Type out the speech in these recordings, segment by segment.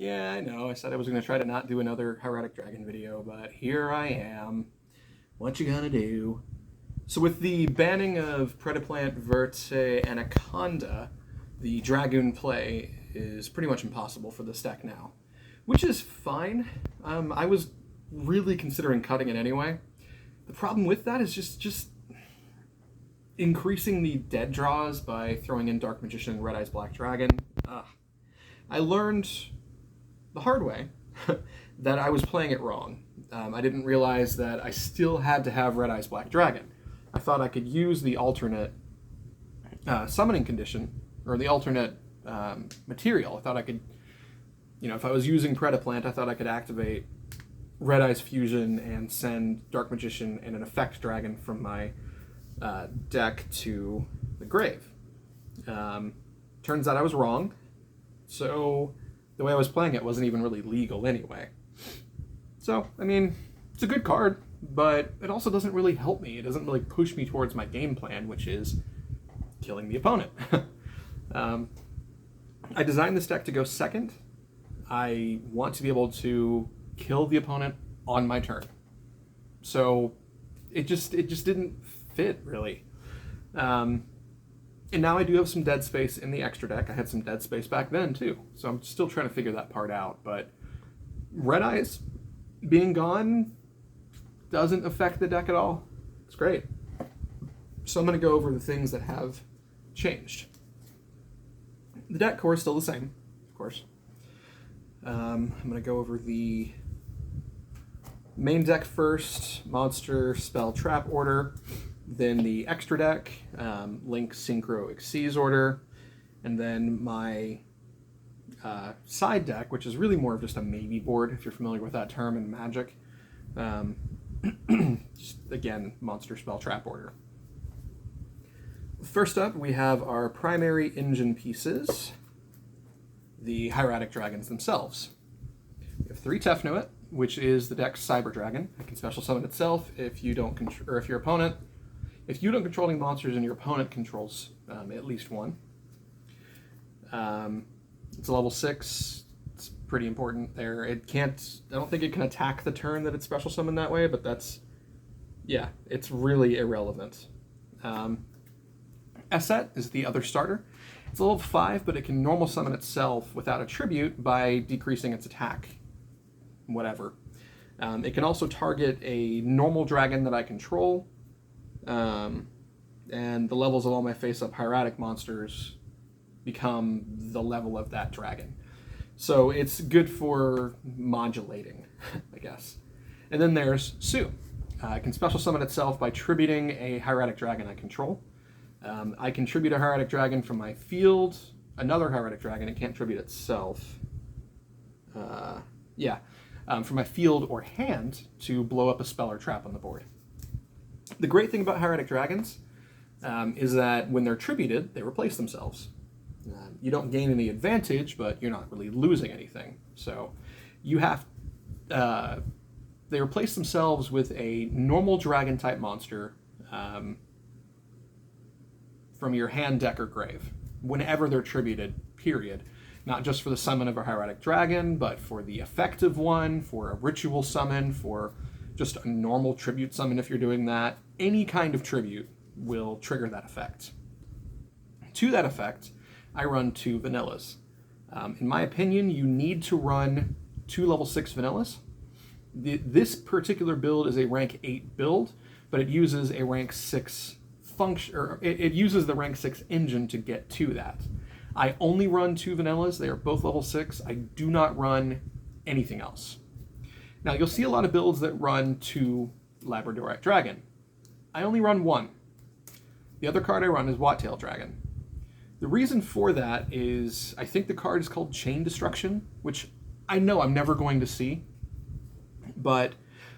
Yeah, I know. I said I was going to try to not do another Hieratic Dragon video, but here I am. What you gonna do? So with the banning of Predaplant, Verte, Anaconda, the Dragoon play is pretty much impossible for this deck now, which is fine. I was really considering cutting it anyway. The problem with that is just increasing the dead draws by throwing in Dark Magician and Red Eyes Black Dragon. I learned the hard way that I was playing it wrong. I didn't realize that I still had to have Red Eyes Black Dragon. I thought I could use the alternate summoning condition, or the alternate material. I thought I could, if I was using Predaplant, I thought I could activate Red Eyes Fusion and send Dark Magician and an Effect Dragon from my deck to the grave. Turns out I was wrong, so the way I was playing it wasn't even really legal anyway. So, I mean, it's a good card, but it also doesn't really help me. It doesn't really push me towards my game plan, which is killing the opponent. I designed this deck to go second. I want to be able to kill the opponent on my turn. So it just didn't fit, really. And now I do have some dead space in the extra deck. I had some dead space back then, too. So I'm still trying to figure that part out. But Red Eyes being gone doesn't affect the deck at all. It's great. So I'm going to go over the things that have changed. The deck core is still the same, of course. I'm going to go over the main deck first, monster, spell, trap order, then the extra deck, Link, Synchro, Xyz order, and then my side deck, which is really more of just a maybe board, if you're familiar with that term in Magic. Just, again, monster, spell, trap order. First up, we have our primary engine pieces, the Hieratic Dragons themselves. We have 3 Tefnuit, which is the deck's Cyber Dragon. It can special summon itself if you don't if your opponent, if you don't control any monsters and your opponent controls at least one. It's a level 6. It's pretty important there. It can't. I don't think it can attack the turn that it's special summoned that way, but it's really irrelevant. Esset is the other starter. It's a level 5, but it can normal summon itself without a tribute by decreasing its attack. Whatever. It can also target a normal dragon that I control, and the levels of all my face-up hieratic monsters become the level of that dragon. So it's good for modulating, I guess. And then there's Sue. It can special summon itself by tributing a hieratic dragon I control. I can tribute a hieratic dragon from my field, another hieratic dragon. It can't tribute itself. From my field or hand to blow up a spell or trap on the board. The great thing about hieratic dragons is that when they're tributed, they replace themselves. You don't gain any advantage, but you're not really losing anything. So you have they replace themselves with a normal dragon type monster from your hand, deck, or grave whenever they're tributed, period. Not just for the summon of a hieratic dragon, but for the effective one, for a ritual summon, for just a normal tribute summon if you're doing that. Any kind of tribute will trigger that effect. To that effect, I run 2 vanillas. In my opinion, you need to run 2 level 6 vanillas. This particular build is a rank 8 build, but it uses a rank 6 function, or it uses the rank 6 engine to get to that. I only run 2 vanillas. They are both level 6. I do not run anything else. Now, you'll see a lot of builds that run 2 Labradorite Dragon. I only run 1. The other card I run is Wattail Dragon. The reason for that is I think the card is called Chain Destruction, which I know I'm never going to see. But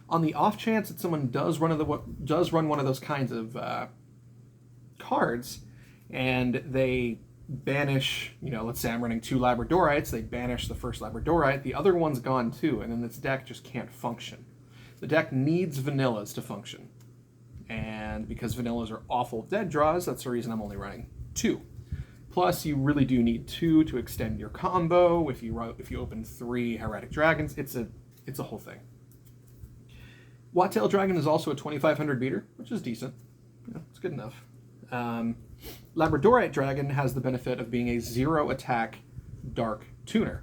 on the off chance that someone does run one of those kinds of cards, and they banish, let's say I'm running 2 Labradorites, they banish the first Labradorite, the other one's gone too, and then this deck just can't function. The deck needs vanillas to function. And because vanillas are awful dead draws, that's the reason I'm only running 2. Plus, you really do need 2 to extend your combo. If you open 3 Hieratic Dragons, it's a whole thing. Watt-tail Dragon is also a 2500 beater, which is decent. Yeah, it's good enough. Labradorite Dragon has the benefit of being a 0 attack dark tuner,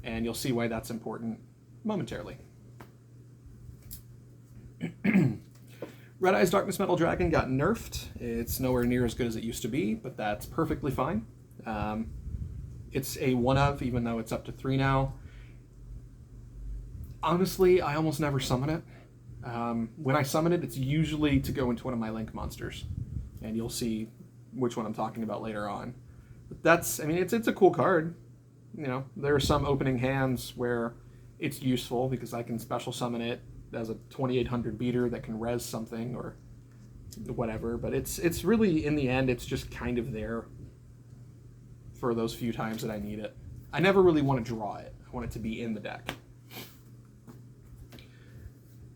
and you'll see why that's important momentarily. Red Eye's Darkness Metal Dragon got nerfed. It's nowhere near as good as it used to be, but that's perfectly fine. It's a 1-of, even though it's up to 3 now. Honestly, I almost never summon it. When I summon it, it's usually to go into one of my Link monsters, and you'll see which one I'm talking about later on. But that's, I mean, it's a cool card. You know, there are some opening hands where it's useful because I can special summon it as a 2800 beater that can res something or whatever, but it's really, in the end, it's just kind of there for those few times that I need it. I never really want to draw it. I want it to be in the deck.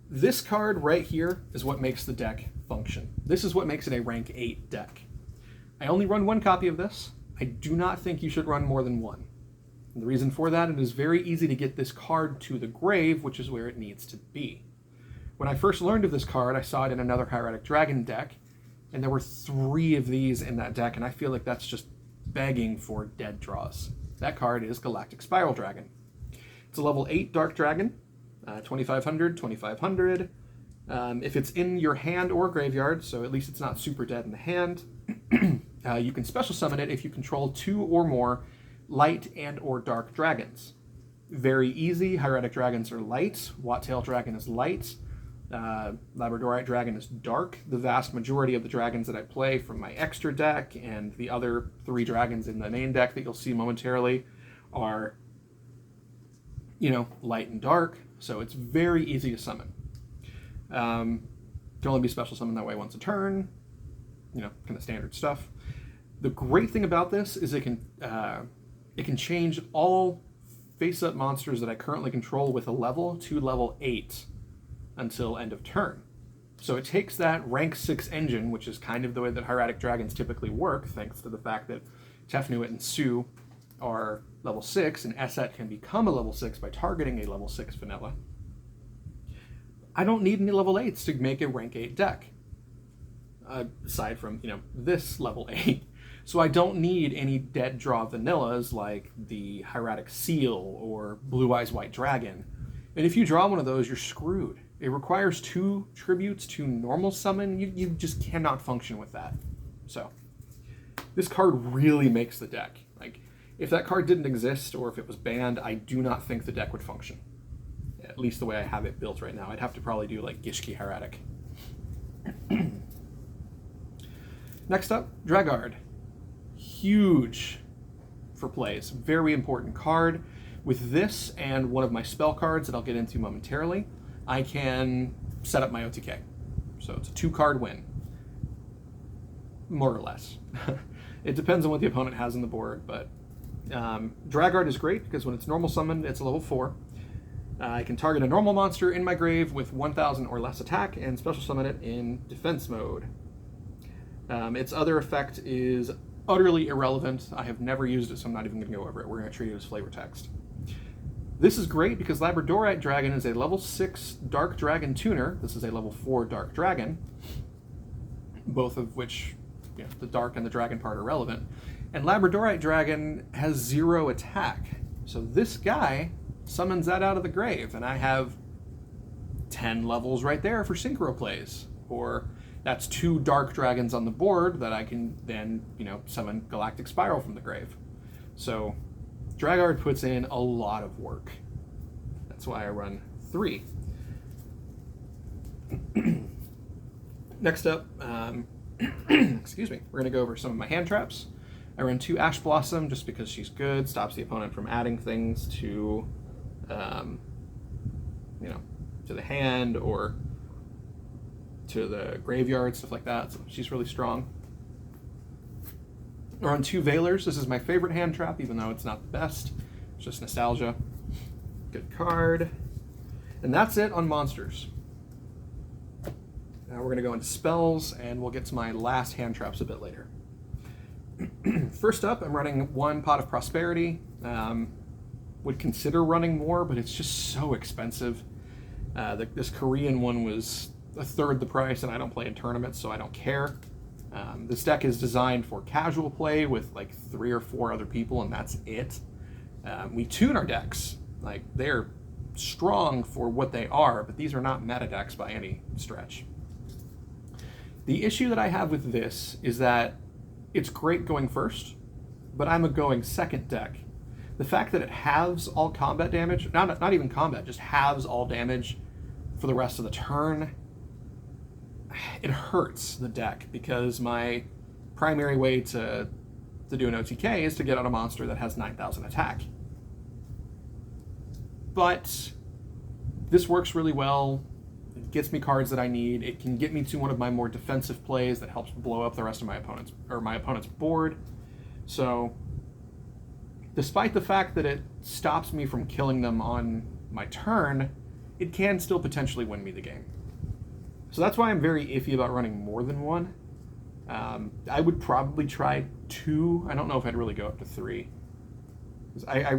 This card right here is what makes the deck function. This is what makes it a rank 8 deck. I only run 1 copy of this. I do not think you should run more than 1. And the reason for that, it is very easy to get this card to the grave, which is where it needs to be. When I first learned of this card, I saw it in another Hieratic Dragon deck, and there were 3 of these in that deck, and I feel like that's just begging for dead draws. That card is Galactic Spiral Dragon. It's a level 8 Dark Dragon, 2500, 2500. If it's in your hand or graveyard, so at least it's not super dead in the hand, you can special summon it if you control 2 or more light and or dark dragons. Very easy. Hieratic Dragons are light. Watt-tail Dragon is light. Labradorite Dragon is dark. The vast majority of the dragons that I play from my extra deck and the other 3 dragons in the main deck that you'll see momentarily are, you know, light and dark. So it's very easy to summon. Can only be special summoned that way once a turn. You know, kind of standard stuff. The great thing about this is it can change all face-up monsters that I currently control with a level to level 8 until end of turn. So it takes that rank 6 engine, which is kind of the way that Hieratic Dragons typically work, thanks to the fact that Tefnuit and Sue are level 6, and Esset can become a level 6 by targeting a level 6 vanilla. I don't need any level 8s to make a rank 8 deck, aside from, you know, this level 8. So I don't need any dead draw vanillas like the Hieratic Seal or Blue Eyes White Dragon. And if you draw one of those, you're screwed. It requires 2 tributes to normal summon. You just cannot function with that. So this card really makes the deck. Like, if that card didn't exist or if it was banned, I do not think the deck would function. At least the way I have it built right now. I'd have to probably do like Gishki Hieratic. Next up, Dragard. Huge for plays. Very important card. With this and one of my spell cards that I'll get into momentarily, I can set up my OTK. So it's a 2-card win. More or less. It depends on what the opponent has on the board, but Dragard is great because when it's normal summoned, it's a level 4. I can target a normal monster in my grave with 1000 or less attack and special summon it in defense mode. Its other effect is utterly irrelevant. I have never used it, so I'm not even going to go over it. We're going to treat it as flavor text. This is great because Labradorite Dragon is a level 6 Dark Dragon tuner. This is a level 4 Dark Dragon, both of which, you know, the Dark and the Dragon part are relevant. And Labradorite Dragon has 0 attack. So this guy summons that out of the grave, and I have 10 levels right there for synchro plays. Or that's 2 Dark Dragons on the board that I can then, you know, summon Galactic Spiral from the grave. So Dragard puts in a lot of work. That's why I run 3. Next up, excuse me, we're going to go over some of my hand traps. I run 2 Ash Blossom just because she's good, stops the opponent from adding things to, you know, to the hand or to the graveyard, stuff like that. So she's really strong. I run 2 Veilers. This is my favorite hand trap, even though it's not the best. It's just nostalgia. Good card. And that's it on monsters. Now we're going to go into spells, and we'll get to my last hand traps a bit later. First up, I'm running 1 Pot of Prosperity. Would consider running more, but it's just so expensive. This Korean one was a third the price, and I don't play in tournaments, so I don't care. This deck is designed for casual play with like 3 or 4 other people, and that's it. We tune our decks. Like, they're strong for what they are, but these are not meta decks by any stretch. The issue that I have with this is that it's great going first, but I'm a going second deck. The fact that it halves all combat damage, not even combat, just halves all damage for the rest of the turn, it hurts the deck, because my primary way to do an OTK is to get out a monster that has 9,000 attack. But this works really well. It gets me cards that I need. It can get me to one of my more defensive plays that helps blow up the rest of my opponent's board. So, despite the fact that it stops me from killing them on my turn, it can still potentially win me the game. So that's why I'm very iffy about running more than 1. I would probably try 2. I don't know if I'd really go up to 3. I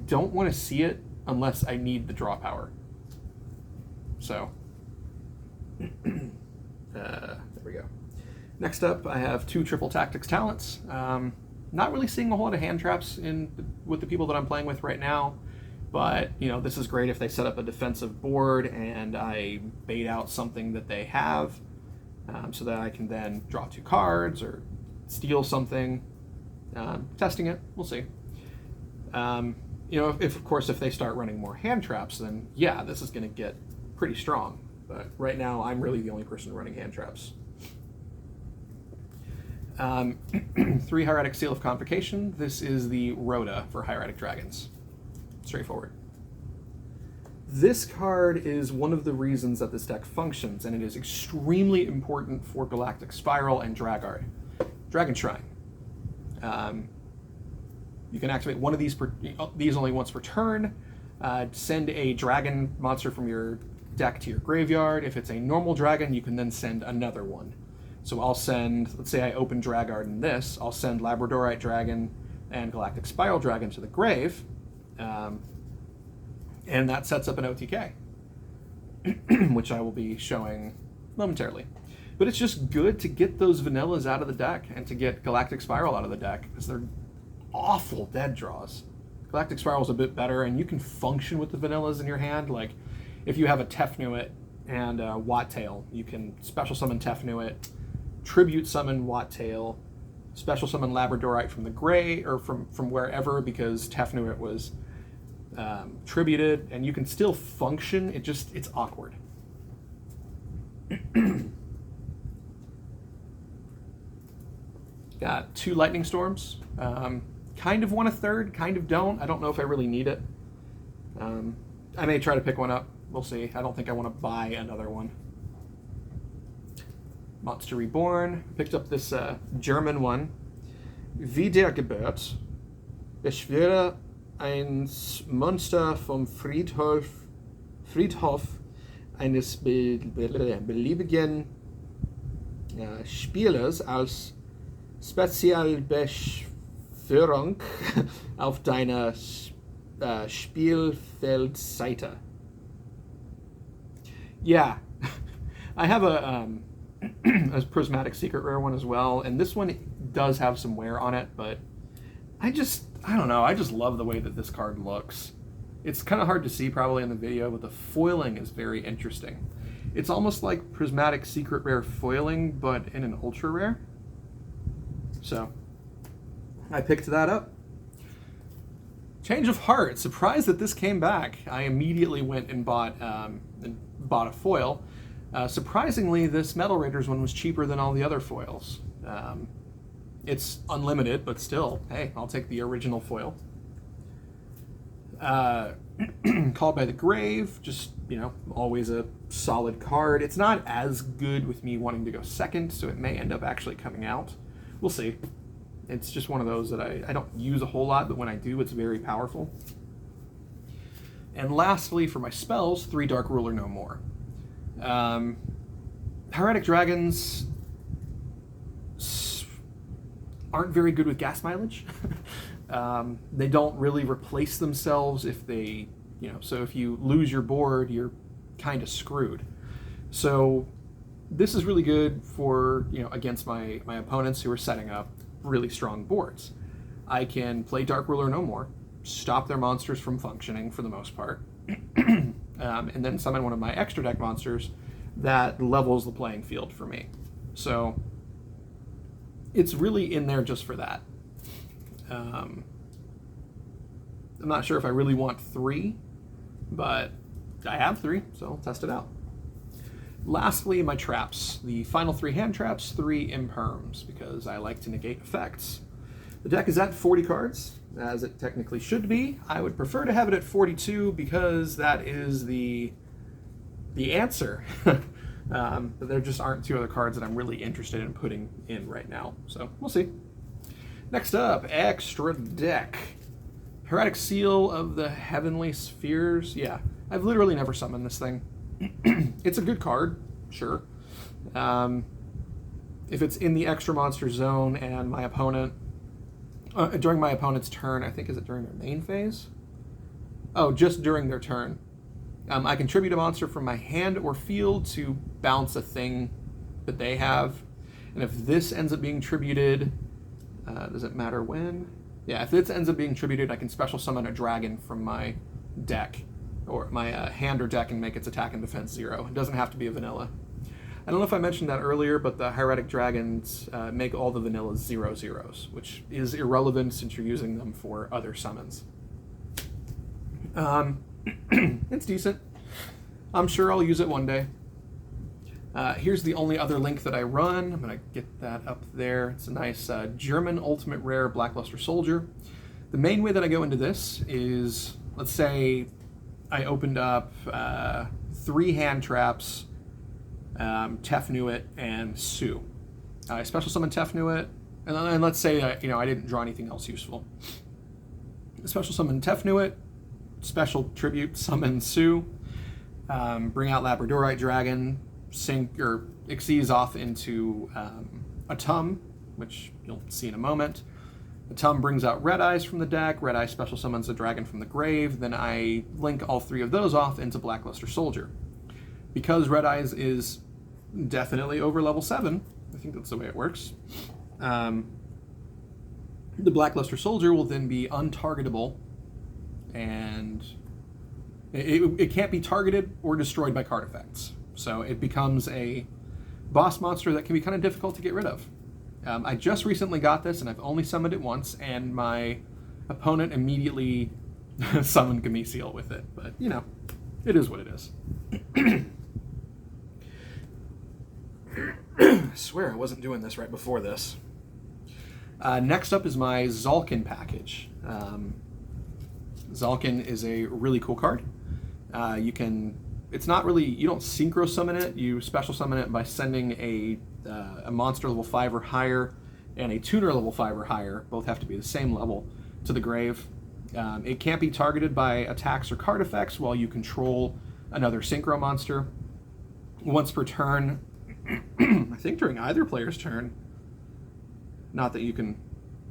don't want to see it unless I need the draw power. So, there we go. Next up, I have 2 Triple Tactics talents. Not really seeing a whole lot of hand traps with the people that I'm playing with right now, but this is great if they set up a defensive board and I bait out something that they have, so that I can then draw 2 cards or steal something. Testing it, we'll see. If they start running more hand traps, then yeah, this is going to get pretty strong. But right now, I'm really the only person running hand traps. 3 Hieratic Seal of Convocation. This is the Rhoda for Hieratic Dragons. Straightforward. This card is one of the reasons that this deck functions, and it is extremely important for Galactic Spiral and Dragon Shrine. You can activate one of these only once per turn. Send a dragon monster from your deck to your graveyard. If it's a normal dragon, you can then send another one. So I'll send, let's say I open Dragard in this, I'll send Labradorite Dragon and Galactic Spiral Dragon to the grave, and that sets up an OTK, which I will be showing momentarily. But it's just good to get those vanillas out of the deck and to get Galactic Spiral out of the deck, because they're awful dead draws. Galactic Spiral is a bit better, and you can function with the vanillas in your hand. Like, if you have a Tefnuit and a Wattail, you can special summon Tefnuit, tribute summon Wattail, special summon Labradorite from the gray, or from wherever, because Tefnuit was tributed, and you can still function. It's awkward. Got 2 Lightning Storms. Kind of want a third, kind of don't. I don't know if I really need it. I may try to pick one up. We'll see. I don't think I want to buy another one. Monster Reborn. Picked up this German one. Wiedergeburt. Beschwöre ein Monster vom Friedhof eines beliebigen Spielers als Spezialbeschwörung auf deiner Spielfeldseite. Yeah, I have a prismatic secret rare one as well, and this one does have some wear on it, but I don't know, I just love the way that this card looks. It's kind of hard to see probably in the video, but the foiling is very interesting. It's almost like prismatic secret rare foiling, but in an ultra rare. So I picked that up. Change of heart. Surprised that this came back. I immediately went and bought a foil. Surprisingly, this Metal Raiders one was cheaper than all the other foils. It's unlimited, but still, hey, I'll take the original foil. Called by the Grave, just, always a solid card. It's not as good with me wanting to go second, so it may end up actually coming out. We'll see. It's just one of those that I don't use a whole lot, but when I do, it's very powerful. And lastly, for my spells, 3 Dark Ruler No More. Hieratic Dragons aren't very good with gas mileage. They don't really replace themselves if they, so if you lose your board, you're kind of screwed. So this is really good for, against my opponents who are setting up really strong boards. I can play Dark Ruler no more, stop their monsters from functioning for the most part, and then summon one of my extra deck monsters that levels the playing field for me. So it's really in there just for that. I'm not sure if I really want 3, but I have 3, so I'll test it out. Lastly, my traps. The final 3 hand traps, 3 imperms, because I like to negate effects. The deck is at 40 cards, as it technically should be. I would prefer to have it at 42 because that is the answer. But there just aren't 2 other cards that I'm really interested in putting in right now, so we'll see. Next up, extra deck. Hieratic Seal of the Heavenly Spheres. Yeah, I've literally never summoned this thing. It's a good card, sure. If it's in the extra monster zone and my opponent, during my opponent's turn, I think, is it during their main phase? Oh, just during their turn. I can tribute a monster from my hand or field to bounce a thing that they have. And if this ends up being tributed, does it matter when? Yeah, if this ends up being tributed, I can special summon a dragon from my deck, or my hand or deck, and make its attack and defense 0. It doesn't have to be a vanilla. I don't know if I mentioned that earlier, but the Hieratic Dragons make all the vanillas 0/0s, which is irrelevant since you're using them for other summons. It's decent. I'm sure I'll use it one day. Here's the only other link that I run. I'm going to get that up there. It's a nice German Ultimate Rare Blackluster Soldier. The main way that I go into this is, let's say I opened up 3 hand traps, Tefnuit, and Sue. I special summon Tefnuit, and let's say I didn't draw anything else useful. Special summon Tefnuit, special tribute summon Sue, bring out Labradorite Dragon, sink or Xyz off into a Tum, which you'll see in a moment. The Tum brings out Red Eyes from the deck. Red Eye special summons a dragon from the grave. Then I link all 3 of those off into Blackluster Soldier. Because Red Eyes is definitely over level 7, I think that's the way it works, the Blackluster Soldier will then be untargetable, and it can't be targeted or destroyed by card effects. So it becomes a boss monster that can be kind of difficult to get rid of. I just recently got this, and I've only summoned it once, and my opponent immediately summoned Gameciel with it. But, it is what it is. I swear I wasn't doing this right before this. Next up is my Zalkin package. Zalkin is a really cool card. It's not really, you don't synchro summon it, you special summon it by sending a monster level 5 or higher and a tuner level 5 or higher, both have to be the same level, to the grave. It can't be targeted by attacks or card effects while you control another synchro monster. Once per turn, I think during either player's turn, not that you can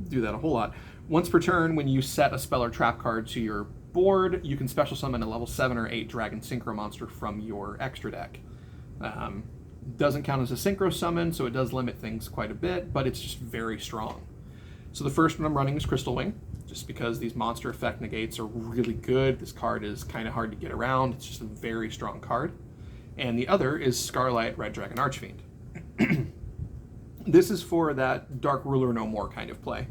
do that a whole lot. Once per turn, when you set a spell or trap card to your board, you can special summon a level 7 or 8 dragon synchro monster from your extra deck. Doesn't count as a synchro summon, so it does limit things quite a bit, but it's just very strong. So the first one I'm running is Crystal Wing, just because these monster effect negates are really good. This card is kind of hard to get around. It's just a very strong card. And the other is Scarlight Red Dragon Archfiend. This is for that Dark Ruler No More kind of play.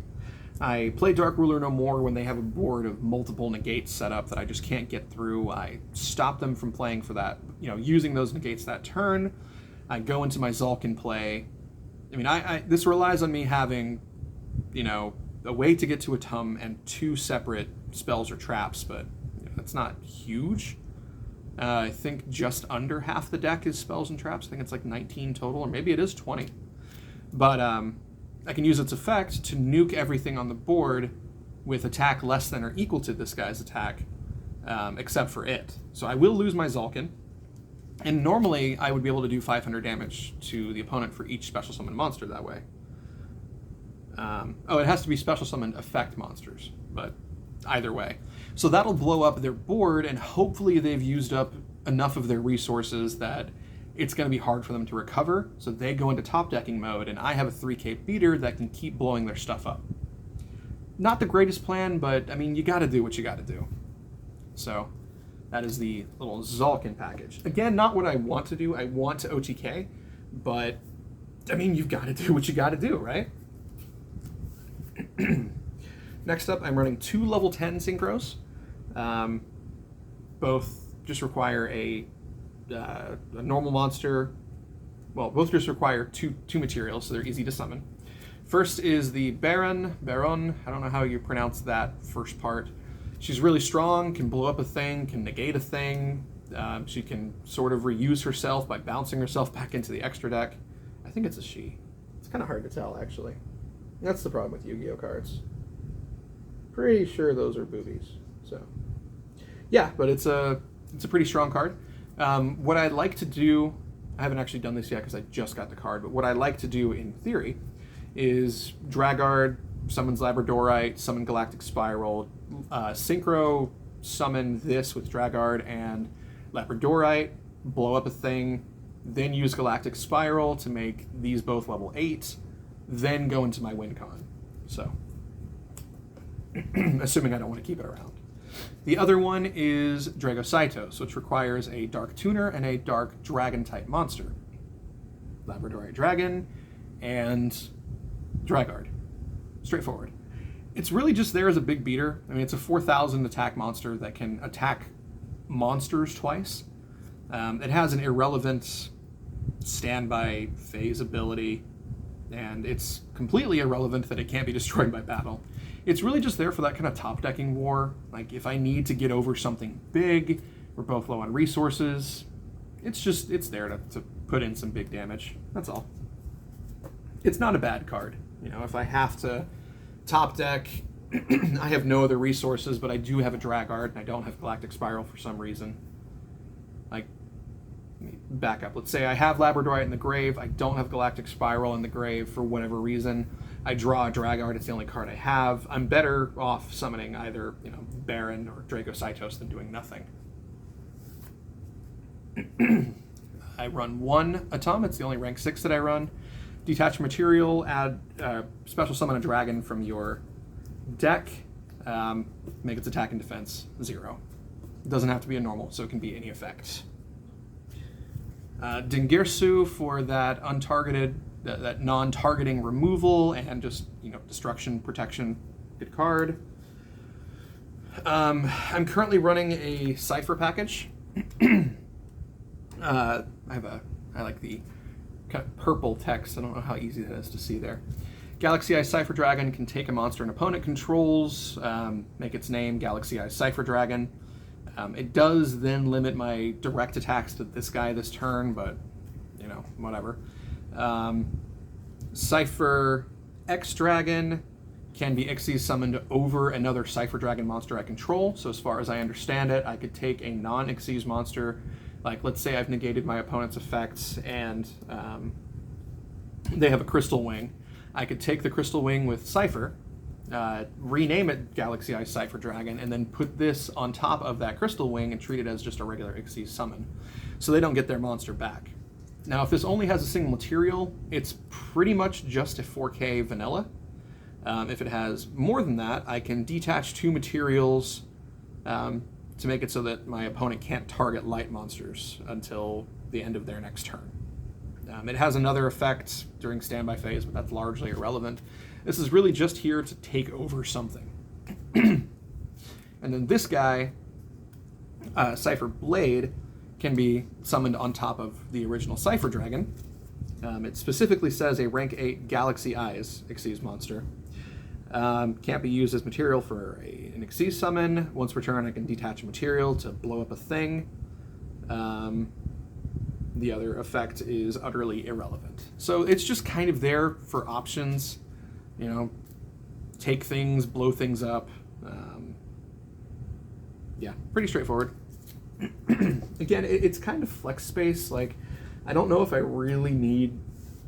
I play Dark Ruler No More when they have a board of multiple negates set up that I just can't get through. I stop them from playing for that, using those negates that turn. I go into my Zalkin play. I mean, this relies on me having, a way to get to a Tum and 2 separate spells or traps, but that's not huge. I think just under half the deck is spells and traps. I think it's like 19 total, or maybe it is 20. But I can use its effect to nuke everything on the board with attack less than or equal to this guy's attack, except for it. So I will lose my Zalkin, and normally I would be able to do 500 damage to the opponent for each special summon monster that way. Oh, it has to be special summoned effect monsters, but either way. So that'll blow up their board, and hopefully they've used up enough of their resources that it's going to be hard for them to recover. So they go into top decking mode, and I have a 3K beater that can keep blowing their stuff up. Not the greatest plan, but I mean, you got to do what you got to do. So that is the little Zalkin package. Again, not what I want to do. I want to OTK, but I mean, you've got to do what you got to do, right? Next up, I'm running 2 level 10 synchros. Both just require a normal monster. Well, both just require two materials, so they're easy to summon. First is the Baron. I don't know how you pronounce that first part. She's really strong, can blow up a thing, can negate a thing. She can sort of reuse herself by bouncing herself back into the extra deck. I think it's a she. It's kind of hard to tell, actually. That's the problem with Yu-Gi-Oh cards. Pretty sure those are boobies. So, yeah, but it's a pretty strong card. What I'd like to do, I haven't actually done this yet because I just got the card, but what I'd like to do in theory is Dragard, summons Labradorite, summon Galactic Spiral, Synchro, summon this with Dragard and Labradorite, blow up a thing, then use Galactic Spiral to make these both level 8, then go into my win con. So, assuming I don't want to keep it around. The other one is Dragosaitos, which requires a Dark Tuner and a Dark Dragon type monster. Labradorite Dragon and Dragard. Straightforward. It's really just there as a big beater. I mean, it's a 4,000 attack monster that can attack monsters twice. It has an irrelevant standby phase ability, and it's completely irrelevant that it can't be destroyed by battle. It's really just there for that kind of top-decking war. Like, if I need to get over something big, we're both low on resources, it's there to put in some big damage. That's all. It's not a bad card. You know, if I have to top deck, I have no other resources, but I do have a Dragard, and I don't have Galactic Spiral for some reason. Like, let me back up. Let's say I have Labradorite in the grave, I don't have Galactic Spiral in the grave for whatever reason. I draw a Dragard, it's the only card I have. I'm better off summoning either, you know, Baron or Dragosaitos than doing nothing. I run 1 Atom, it's the only rank 6 that I run. Detach material, add special summon a dragon from your deck, make its attack and defense 0. It doesn't have to be a normal, so it can be any effect. Dingirsu for that untargeted, that non-targeting removal and just, you know, destruction protection. Good card. I'm currently running a Cipher package. I like the kind of purple text. I don't know how easy that is to see there. Galaxy Eye Cipher Dragon can take a monster an opponent controls, make its name Galaxy Eye Cipher Dragon. It does then limit my direct attacks to this guy this turn, but, you know, whatever. Cipher X Dragon can be Xyz summoned over another Cipher Dragon monster I control. So as far as I understand it, I could take a non-Xyz monster, like let's say I've negated my opponent's effects and they have a Crystal Wing. I could take the Crystal Wing with Cipher, rename it Galaxy Eye Cipher Dragon, and then put this on top of that Crystal Wing and treat it as just a regular Xyz summon. So they don't get their monster back. Now, if this only has a single material, it's pretty much just a 4K vanilla. If it has more than that, I can detach 2 materials to make it so that my opponent can't target light monsters until the end of their next turn. It has another effect during standby phase, but that's largely irrelevant. This is really just here to take over something. And then this guy, Cipher Blade, can be summoned on top of the original Cipher Dragon. It specifically says a rank 8 Galaxy Eyes Xyz monster. Can't be used as material for an Xyz summon. Once per turn, I can detach a material to blow up a thing. The other effect is utterly irrelevant. So it's just kind of there for options. You know, take things, blow things up. Yeah, pretty straightforward. Again, it's kind of flex space. Like, I don't know if I really need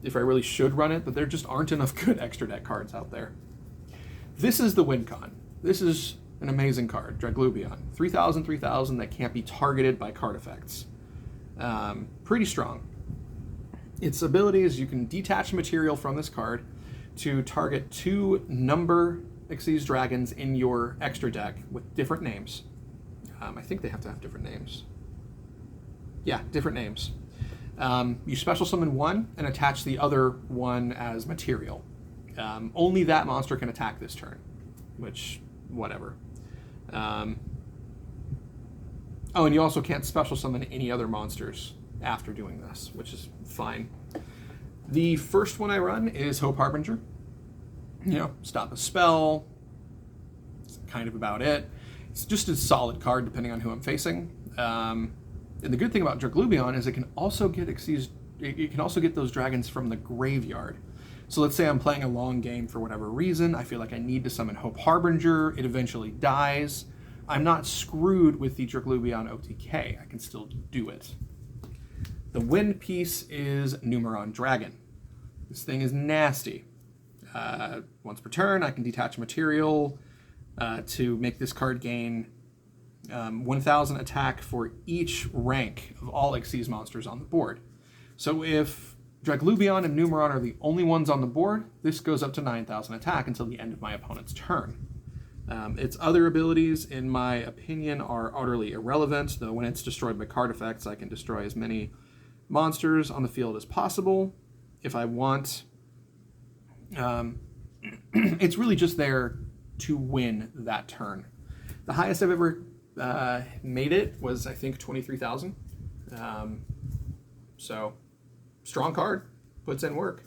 if I really should run it, but there just aren't enough good extra deck cards out there. This is the win con. This is an amazing card, Draglubion. 3,000 that can't be targeted by card effects. Pretty strong. Its ability is you can detach material from this card to target 2 number Xyz dragons in your extra deck with different names. I think they have to have different names. Yeah, different names. You special summon one and attach the other one as material. Only that monster can attack this turn, which, whatever. Oh, and you also can't special summon any other monsters after doing this, which is fine. The first one I run is Hope Harbinger. You know, stop a spell. It's kind of about it. It's just a solid card depending on who I'm facing. And the good thing about Draglubion is it can also get those dragons from the graveyard. So let's say I'm playing a long game for whatever reason. I feel like I need to summon Hope Harbinger. It eventually dies. I'm not screwed with the Draglubion OTK. I can still do it. The win piece is Numeron Dragon. This thing is nasty. Once per turn, I can detach material to make this card gain 1,000 attack for each rank of all Xyz monsters on the board. So if Draglubion and Numeron are the only ones on the board, this goes up to 9,000 attack until the end of my opponent's turn. Its other abilities, in my opinion, are utterly irrelevant, though when it's destroyed by card effects, I can destroy as many monsters on the field as possible if I want. It's really just there to win that turn. The highest I've ever made it was, I think, 23,000. So, strong card, puts in work.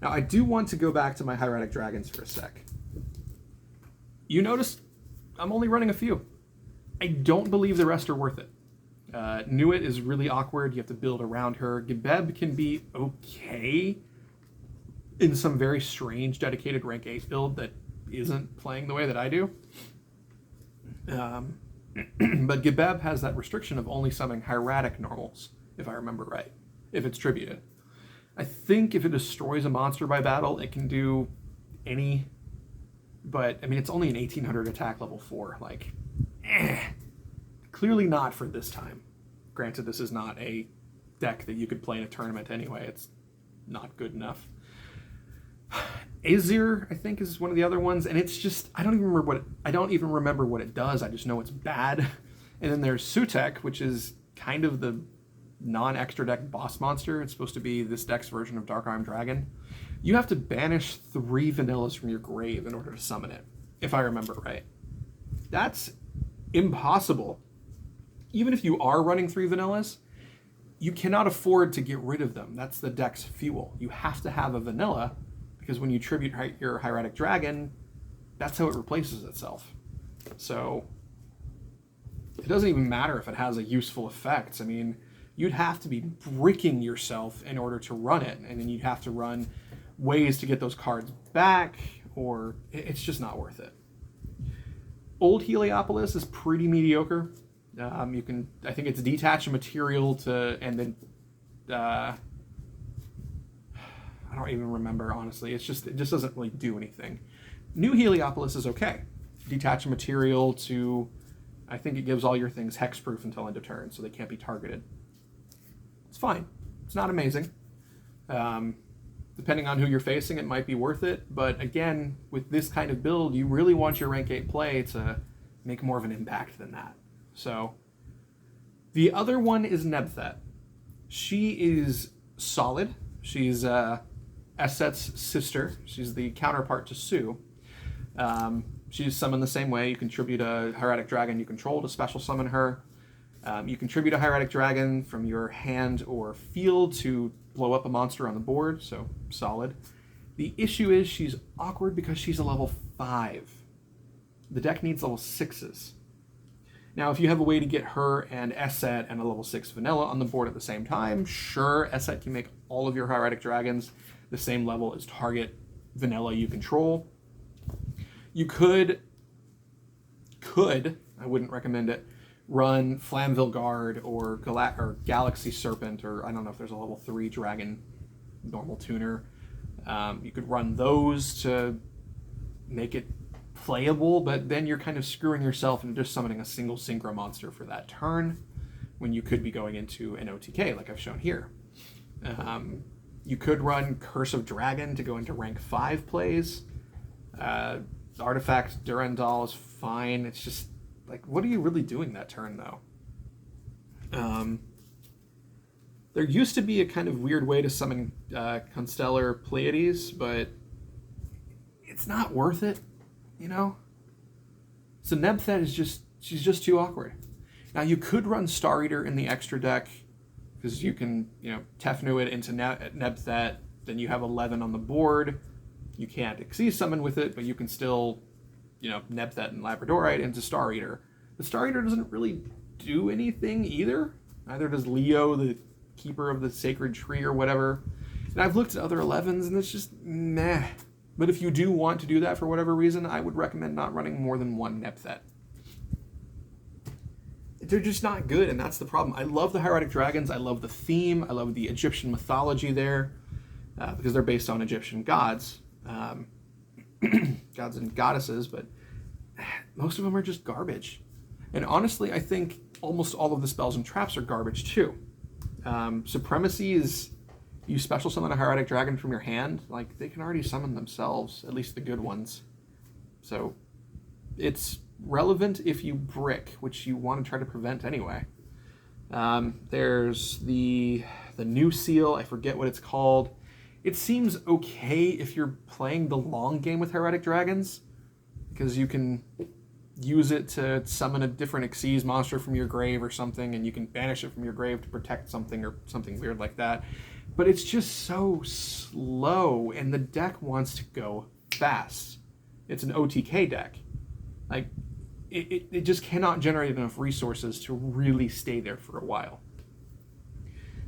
Now, I do want to go back to my Hieratic Dragons for a sec. You notice I'm only running a few. I don't believe the rest are worth it. Nuit is really awkward. You have to build around her. Gebeb can be okay in some very strange dedicated rank 8 build that isn't playing the way that I do. But Gebeb has that restriction of only summoning hieratic normals, if I remember right, if it's tributed. I think if it destroys a monster by battle, it can do any, but I mean, it's only an 1800 attack level 4. Like, clearly not for this time. Granted, this is not a deck that you could play in a tournament anyway. It's not good enough. Azir, I think, is one of the other ones, and it's just I don't even remember what it does. I just know it's bad. And then there's Sutek, which is kind of the non-extra deck boss monster. It's supposed to be this deck's version of Dark Arm Dragon. You have to banish 3 vanillas from your grave in order to summon it, if I remember right. That's impossible. Even if you are running 3 vanillas, you cannot afford to get rid of them. That's the deck's fuel. You have to have a vanilla, because when you tribute your Hieratic Dragon, that's how it replaces itself. So it doesn't even matter if it has a useful effect. I mean, you'd have to be bricking yourself in order to run it, and then you'd have to run ways to get those cards back, or it's just not worth it. Old Heliopolis is pretty mediocre. You can, I think it's detach a material to, and then I don't even remember, honestly. It just doesn't really do anything. New Heliopolis is okay. Detach a material to, I think it gives all your things hexproof until end of turn, so they can't be targeted. It's fine. It's not amazing. Depending on who you're facing, it might be worth it. But again, with this kind of build, you really want your rank 8 play to make more of an impact than that. So the other one is Nebthet. She is solid. She's Esset's sister. She's the counterpart to Sue. She's summoned the same way. You contribute a Hieratic Dragon you control to special summon her. You contribute a Hieratic Dragon from your hand or field to blow up a monster on the board, so solid. The issue is she's awkward because she's a level 5. The deck needs level 6s. Now, if you have a way to get her and Esset and a level 6 vanilla on the board at the same time, sure, Esset can make all of your Hieratic Dragons the same level as target vanilla you control. You could, I wouldn't recommend it, run Flamville Guard or Galaxy Serpent, or I don't know if there's a level 3 dragon normal tuner. You could run those to make it playable, but then you're kind of screwing yourself into just summoning a single synchro monster for that turn when you could be going into an OTK like I've shown here. You could run Curse of Dragon to go into rank 5 plays. Artifact Durandal is fine. It's just, like, what are you really doing that turn, though? There used to be a kind of weird way to summon Constellar Pleiades, but it's not worth it, you know? So Nebthet is she's just too awkward. Now, you could run Star Eater in the extra deck, because you can, Tefnu it into Nebthet, then you have 11 on the board. You can't Xyz summon with it, but you can still, Nebthet and Labradorite into Star Eater. The Star Eater doesn't really do anything either. Neither does Leo, the Keeper of the Sacred Tree or whatever. And I've looked at other 11s, and it's just meh. But if you do want to do that for whatever reason, I would recommend not running more than one Nebthet. They're just not good, and that's the problem. I love the Hieratic Dragons. I love the theme. I love the Egyptian mythology there, because they're based on Egyptian gods. Gods and goddesses, but most of them are just garbage. And honestly, I think almost all of the spells and traps are garbage too. Supremacy is, you special summon a Hieratic Dragon from your hand, like, they can already summon themselves, at least the good ones. So it's relevant if you brick, which you want to try to prevent anyway. There's the new seal, I forget what it's called. It seems okay if you're playing the long game with Hieratic Dragons, because you can use it to summon a different Xyz monster from your grave or something, and you can banish it from your grave to protect something or something weird like that. But it's just so slow, and the deck wants to go fast. It's an OTK deck. Like, it just cannot generate enough resources to really stay there for a while.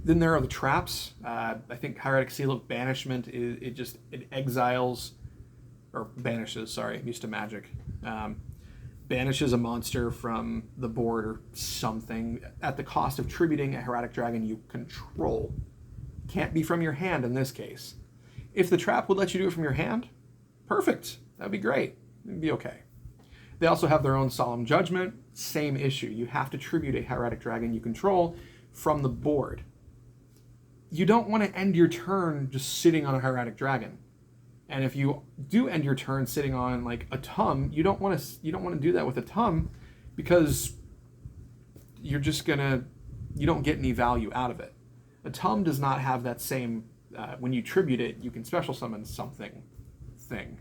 Then there are the traps. I think Hieratic Seal of Banishment, it exiles, or banishes, sorry, I'm used to magic. Banishes a monster from the board or something at the cost of tributing a Hieratic Dragon you control. Can't be from your hand in this case. If the trap would let you do it from your hand, perfect. That'd be great. It'd be okay. They also have their own Solemn Judgment. Same issue. You have to tribute a Hieratic Dragon you control from the board. You don't want to end your turn just sitting on a Hieratic Dragon. And if you do end your turn sitting on, like, a Tum, you don't want to do that with a Tum, because you're just you don't get any value out of it. A Tum does not have that same, when you tribute it, you can special summon something thing.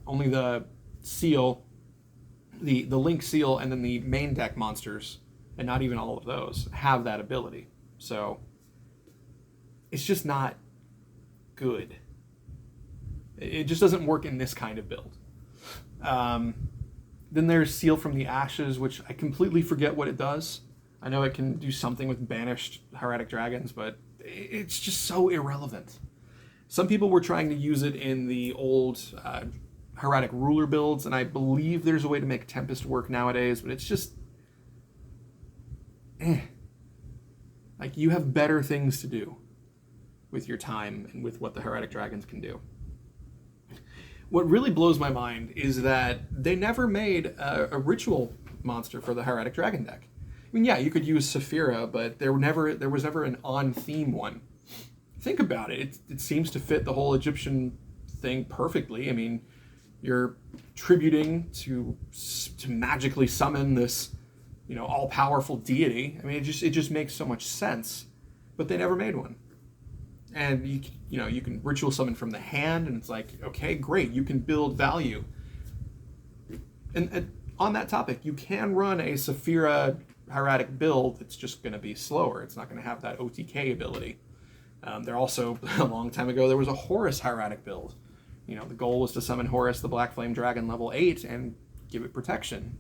Only the seal, the Link Seal, and then the main deck monsters, and not even all of those, have that ability. So it's just not good. It just doesn't work in this kind of build. Then there's Seal from the Ashes, which I completely forget what it does. I know it can do something with banished Hieratic Dragons, but it's just so irrelevant. Some people were trying to use it in the old Hieratic Ruler builds, and I believe there's a way to make Tempest work nowadays, but it's just... Like, you have better things to do with your time and with what the Hieratic Dragons can do. What really blows my mind is that they never made a ritual monster for the Hieratic Dragon deck. I mean, yeah, you could use Saphira, but there was never an on-theme one. Think about it. It seems to fit the whole Egyptian thing perfectly. I mean, you're tributing to magically summon this, all-powerful deity. I mean, it just makes so much sense. But they never made one. And you can ritual summon from the hand, and it's like, okay, great, you can build value. And on that topic, you can run a Saphira Hieratic build. It's just going to be slower. It's not going to have that OTK ability. There also, a long time ago, there was a Horus Hieratic build. The goal was to summon Horus, the Black Flame Dragon, level 8, and give it protection.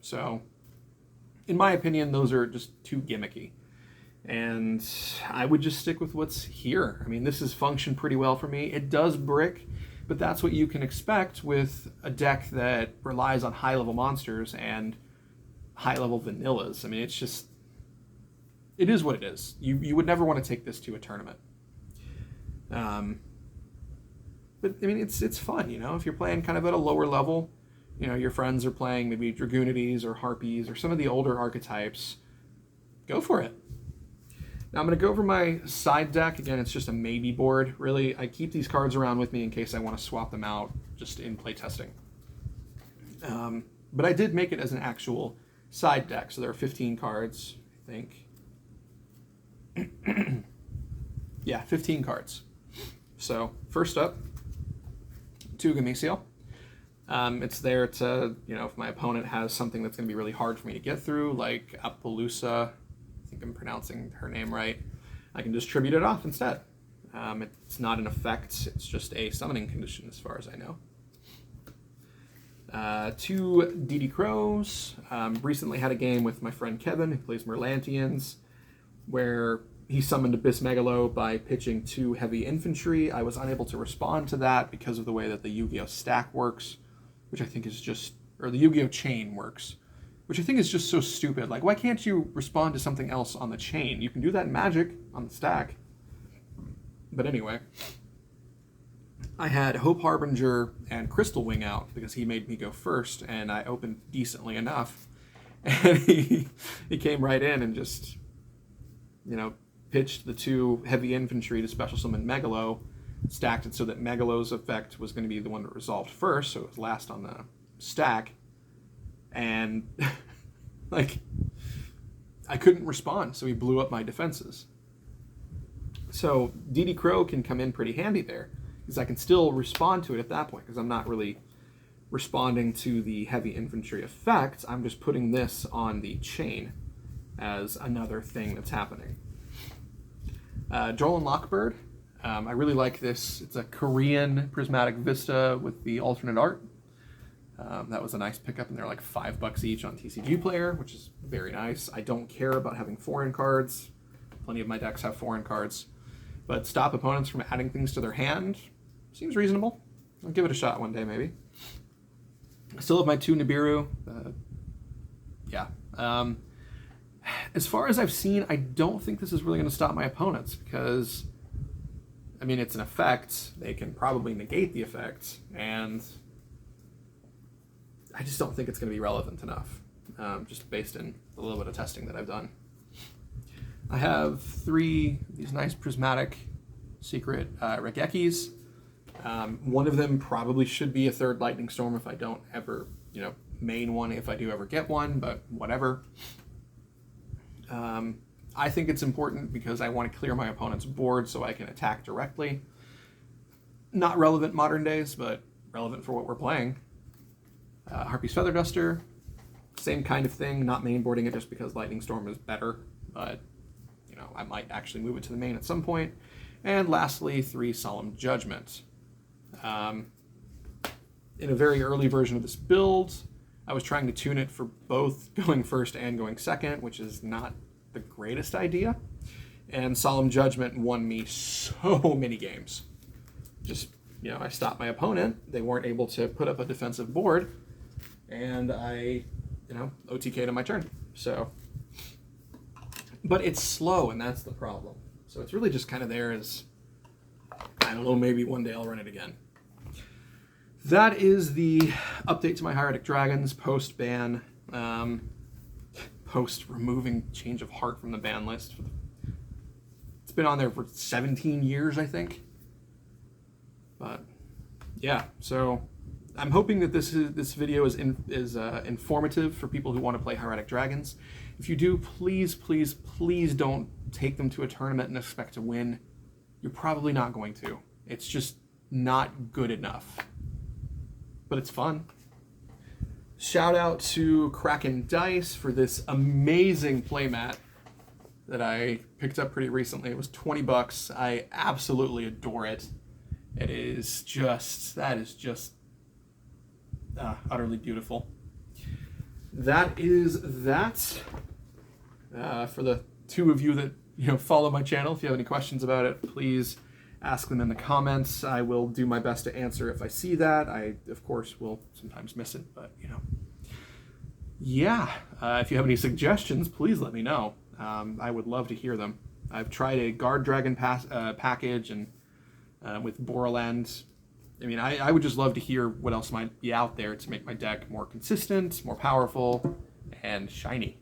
So, in my opinion, those are just too gimmicky. And I would just stick with what's here. I mean, this has functioned pretty well for me. It does brick, but that's what you can expect with a deck that relies on high-level monsters and high-level vanillas. I mean, it is what it is. You would never want to take this to a tournament. But I mean, it's fun, you know, if you're playing kind of at a lower level, you know, your friends are playing maybe Dragoonities or Harpies or some of the older archetypes, go for it. Now I'm going to go over my side deck. Again, it's just a maybe board. Really, I keep these cards around with me in case I want to swap them out just in playtesting. But I did make it as an actual side deck, so there are 15 cards, I think. Yeah, 15 cards. So first up, Tugamisiel. It's there to, you know, if my opponent has something that's going to be really hard for me to get through, like Appaloosa, I think I'm pronouncing her name right, I can just tribute it off instead. It's not an effect, it's just a summoning condition as far as I know. 2 DD Crows. Recently had a game with my friend Kevin, who plays Merlantians, where he summoned Abyss Megalo by pitching 2 heavy infantry. I was unable to respond to that because of the way that the Yu-Gi-Oh! Stack works, which I think is just, or the Yu-Gi-Oh! Chain works, which I think is just so stupid. Like, why can't you respond to something else on the chain? You can do that in Magic on the stack. But anyway, I had Hope Harbinger and Crystal Wing out because he made me go first, and I opened decently enough. And he came right in and just, you know, pitched the 2 heavy infantry to special summon Megalo, stacked it so that Megalo's effect was going to be the one that resolved first, so it was last on the stack. And, like, I couldn't respond, so he blew up my defenses. So DD Crow can come in pretty handy there, because I can still respond to it at that point, because I'm not really responding to the heavy infantry effect. I'm just putting this on the chain as another thing that's happening. Droll and Lockbird. I really like this. It's a Korean prismatic vista with the alternate art. That was a nice pickup, and they're like $5 each on TCG Player, which is very nice. I don't care about having foreign cards. Plenty of my decks have foreign cards. But stop opponents from adding things to their hand seems reasonable. I'll give it a shot one day, maybe. I still have my 2 Nibiru. Yeah. As far as I've seen, I don't think this is really going to stop my opponents because, I mean, it's an effect. They can probably negate the effect, and I just don't think it's going to be relevant enough, just based on a little bit of testing that I've done. I have 3 these nice prismatic secret Regekis. One of them probably should be a 3rd Lightning Storm if I don't ever, you know, main one if I do ever get one, but whatever. I think it's important because I want to clear my opponent's board so I can attack directly. Not relevant modern days, but relevant for what we're playing. Harpy's Feather Duster, same kind of thing, not mainboarding it just because Lightning Storm is better, but, you know, I might actually move it to the main at some point. And lastly, 3 Solemn Judgment. In a very early version of this build, I was trying to tune it for both going first and going second, which is not the greatest idea. And Solemn Judgment won me so many games. Just, you know, I stopped my opponent. They weren't able to put up a defensive board. And I, you know, OTK'd on my turn. So, but it's slow, and that's the problem. So it's really just kind of there as, I don't know, maybe one day I'll run it again. That is the update to my Hieratic Dragons post-ban, post-removing Change of Heart from the ban list. It's been on there for 17 years, I think. But yeah, so I'm hoping that this video is informative for people who want to play Hieratic Dragons. If you do, please, please, please don't take them to a tournament and expect to win. You're probably not going to. It's just not good enough. But it's fun. Shout out to Kraken Dice for this amazing playmat that I picked up pretty recently. It was $20. I absolutely adore it. It is just, that is just utterly beautiful. That is that. For the 2 of you that, you know, follow my channel, if you have any questions about it, please ask them in the comments. I will do my best to answer if I see that. I, of course, will sometimes miss it, but, you know. Yeah, if you have any suggestions, please let me know. I would love to hear them. I've tried a Guard Dragon package, and with Borland. I mean, I would just love to hear what else might be out there to make my deck more consistent, more powerful, and shiny.